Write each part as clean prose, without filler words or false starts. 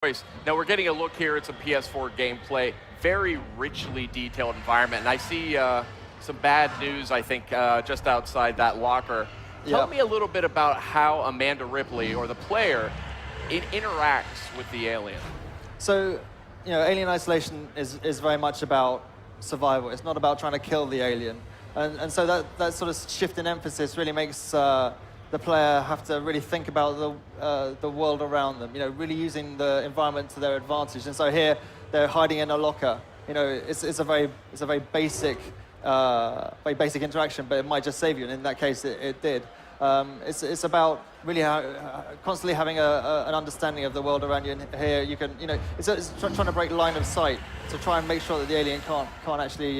choice. Now we're getting a look here at some PS4 gameplay, very richly detailed environment, and I see some bad news, I think, just outside that locker. Tell me a little bit about how Amanda Ripley, or the player, interacts with the alien. So, Alien Isolation is very much about survival. It's not about trying to kill the alien. And so that sort of shift in emphasis really makes the player have to really think about the world around them, really using the environment to their advantage. And so here, they're hiding in a locker. It's a very basic interaction, but it might just save you, and in that case, it did. It's about really constantly having an understanding of the world around you. And here you can, it's trying to break line of sight to try and make sure that the alien can't actually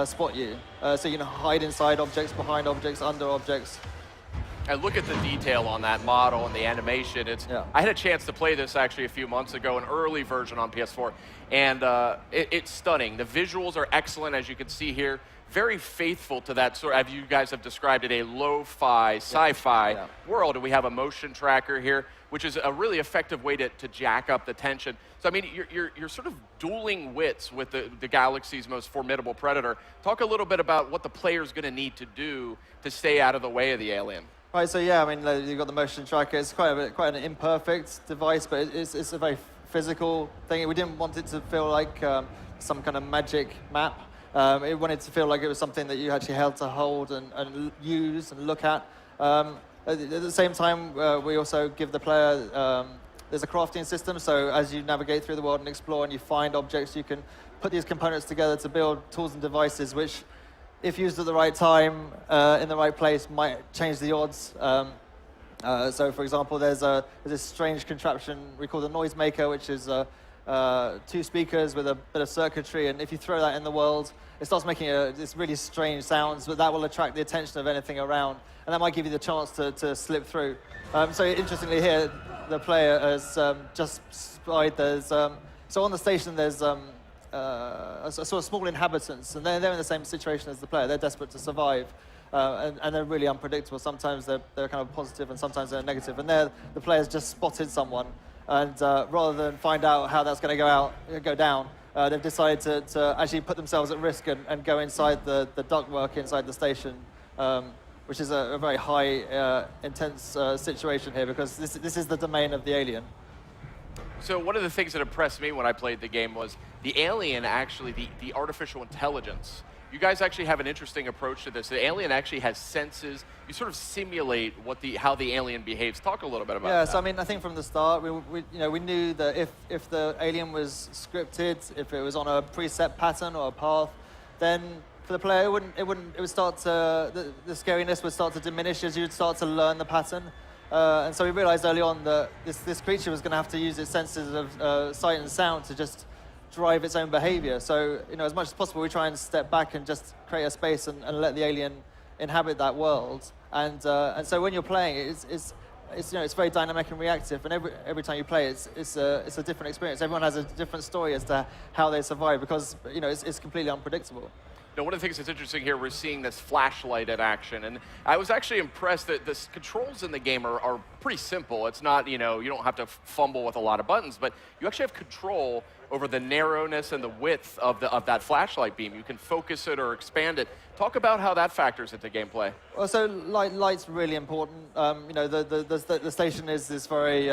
spot you. So you can hide inside objects, behind objects, under objects. And look at the detail on that model and the animation. I had a chance to play this actually a few months ago, an early version on PS4, and it's stunning. The visuals are excellent, as you can see here. Very faithful to that sort of, as you guys have described it, a lo-fi, sci-fi world. And we have a motion tracker here, which is a really effective way to jack up the tension. So, I mean, you're sort of dueling wits with the galaxy's most formidable predator. Talk a little bit about what the player's going to need to do to stay out of the way of the alien. Right, so yeah, I mean, you've got the motion tracker. It's quite an imperfect device, but it's a very physical thing. We didn't want it to feel like some kind of magic map. It wanted to feel like it was something that you actually had to hold and use and look at. At the same time, we also give the player, there's a crafting system, so as you navigate through the world and explore and you find objects, you can put these components together to build tools and devices which, if used at the right time, in the right place, might change the odds. So, for example, there's this strange contraption we call the Noisemaker, which is two speakers with a bit of circuitry, and if you throw that in the world, it starts making this really strange sounds, but that will attract the attention of anything around, and that might give you the chance to slip through. So interestingly here, the player has just spied so on the station there's sort of small inhabitants, and they're in the same situation as the player. They're desperate to survive, and they're really unpredictable. Sometimes they're kind of positive, and sometimes they're negative. And the player's just spotted someone, and rather than find out how that's going to go down, they've decided to actually put themselves at risk and go inside the ductwork inside the station, which is a very high, intense situation here, because this is the domain of the alien. So one of the things that impressed me when I played the game was the alien, actually, the artificial intelligence. You guys actually have an interesting approach to this. The alien actually has senses. You sort of simulate how the alien behaves. Talk a little bit about that. Yeah, so I mean, I think from the start, we knew that if the alien was scripted, if it was on a preset pattern or a path, then for the player, it would start to, the scariness would start to diminish as you'd start to learn the pattern. And so we realized early on that this creature was going to have to use its senses of sight and sound to just drive its own behavior. So, as much as possible, we try and step back and just create a space and let the alien inhabit that world. And so when you're playing, it's very dynamic and reactive. And every time you play, it's a different experience. Everyone has a different story as to how they survive, because it's completely unpredictable. Now, one of the things that's interesting here, we're seeing this flashlight in action, and I was actually impressed that the controls in the game are pretty simple. It's not, you don't have to fumble with a lot of buttons, but you actually have control over the narrowness and the width of that flashlight beam. You can focus it or expand it. Talk about how that factors into gameplay. Well, so light's really important. The station is this very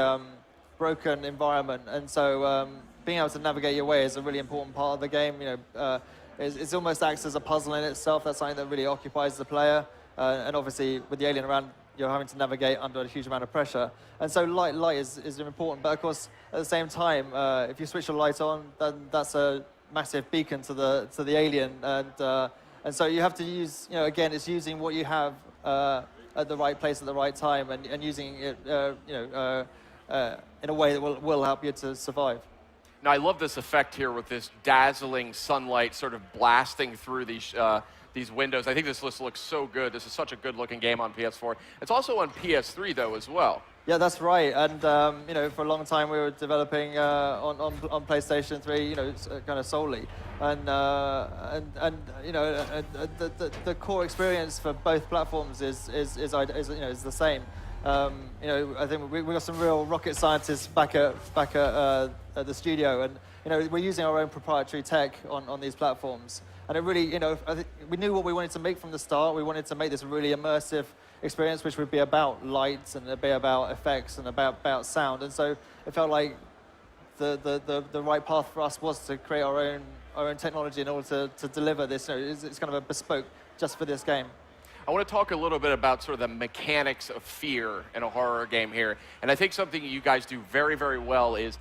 broken environment, and so being able to navigate your way is a really important part of the game. It almost acts as a puzzle in itself. That's something that really occupies the player. And obviously, with the alien around, you're having to navigate under a huge amount of pressure. And so light is important. But of course, at the same time, if you switch the light on, then that's a massive beacon to the alien. And so you have to use, again, it's using what you have at the right place at the right time, and using it, in a way that will help you to survive. Now, I love this effect here with this dazzling sunlight sort of blasting through these windows. I think this looks so good. This is such a good-looking game on PS4. It's also on PS3, though, as well. Yeah, that's right. And for a long time we were developing on PlayStation 3, kind of solely. And the core experience for both platforms is the same. You know, I think we got some real rocket scientists back at the studio, and you know, we're using our own proprietary tech on these platforms. And it really, you know, we knew what we wanted to make from the start. We wanted to make this really immersive experience, which would be about lights and it'd be about effects and about sound. And so it felt like the right path for us was to create our own technology in order to deliver this. You know, it's kind of a bespoke just for this game. I want to talk a little bit about sort of the mechanics of fear in a horror game here. And I think something you guys do very, very well is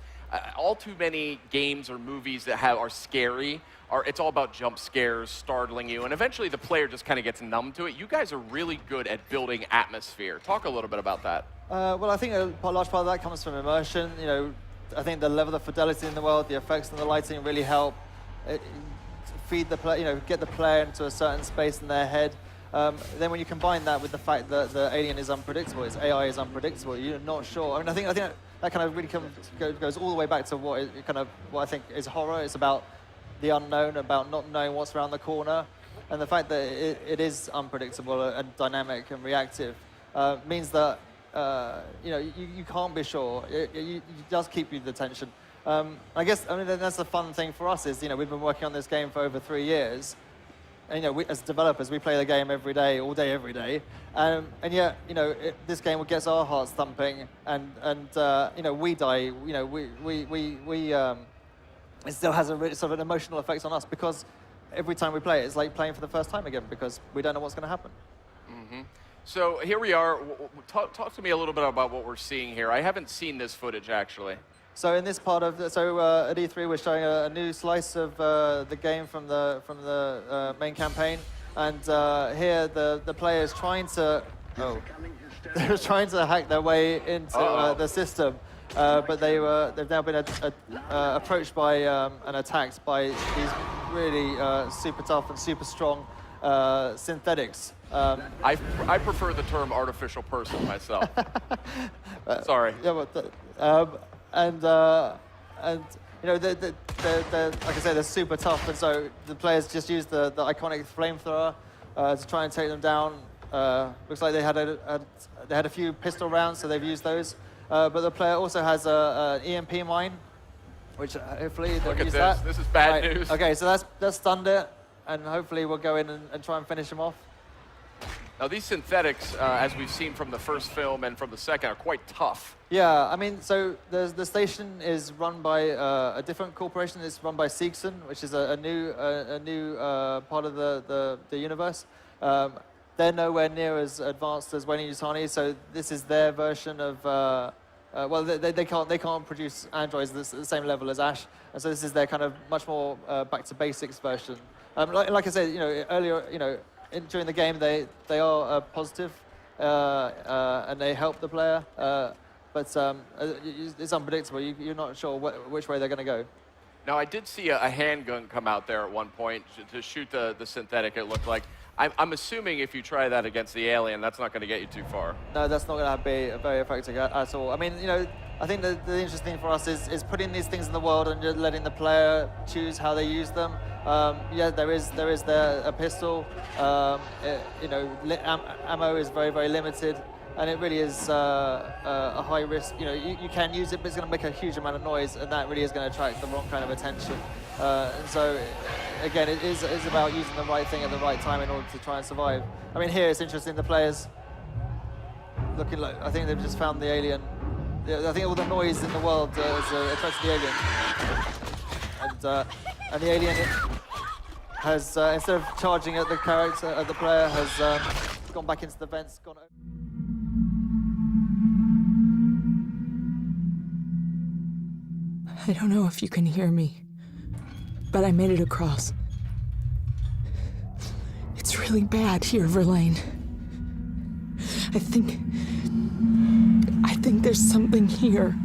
all too many games or movies that are scary, it's all about jump scares, startling you, and eventually the player just kind of gets numb to it. You guys are really good at building atmosphere. Talk a little bit about that. Well, I think a large part of that comes from immersion. You know, I think the level of fidelity in the world, the effects and the lighting really help feed the player, you know, get the player into a certain space in their head. Then when you combine that with the fact that the alien is unpredictable, its AI is unpredictable, you're not sure. I mean, I think that kind of really goes all the way back to what I think is horror. It's about the unknown, about not knowing what's around the corner, and the fact that it is unpredictable and dynamic and reactive means that you know, you can't be sure. It does keep you the tension. I guess that's the fun thing for us is, you know, we've been working on this game for over 3 years. And, you know, as developers, we play the game every day, all day, every day. And yet, you know, this game gets our hearts thumping, and you know, we die. You know, it still has a really sort of an emotional effect on us because every time we play it, it's like playing for the first time again because we don't know what's going to happen. Mm-hmm. So here we are. Talk to me a little bit about what we're seeing here. I haven't seen this footage, actually. So in this part of, at E3 we're showing a new slice of the game from the main campaign, and here the player is trying to they're trying to hack their way into the system, but they've now been approached by and attacked by these really super tough and super strong synthetics. I prefer the term artificial person myself. Sorry. Yeah, but. And you know, they're like I say, they're super tough, and so the players just use the iconic flamethrower to try and take them down. Looks like they had a few pistol rounds, so they've used those. But the player also has an EMP mine, which hopefully they'll use that. This is bad news. Okay, so that's stunned it, and hopefully we'll go in and try and finish them off. Now, these synthetics, as we've seen from the first film and from the second, are quite tough. Yeah, I mean, so the station is run by a different corporation. It's run by Seegson, which is a new part of the universe. They're nowhere near as advanced as Weyland-Yutani, so this is their version of. Well, they can't produce androids at the same level as Ash, and so this is their kind of much more back to basics version. Like I said, you know, earlier, you know. During the game, they are positive, and they help the player, but it's unpredictable. You're not sure which way they're going to go. Now, I did see a handgun come out there at one point to shoot the synthetic, it looked like. I'm assuming if you try that against the alien, that's not going to get you too far. No, that's not going to be very effective at all. I mean, you know, I think the interesting thing for us is putting these things in the world and just letting the player choose how they use them. Yeah, there is a pistol. You know, ammo is very, very limited, and it really is a high risk. You know, you can use it, but it's going to make a huge amount of noise, and that really is going to attract the wrong kind of attention. And so, again, it is about using the right thing at the right time in order to try and survive. I mean, here it's interesting. The players looking like, I think they've just found the alien. I think all the noise in the world is attracted the alien, and the alien has instead of charging at the character, at the player, has gone back into the vents. I don't know if you can hear me, but I made it across. It's really bad here, Verlaine. I think there's something here.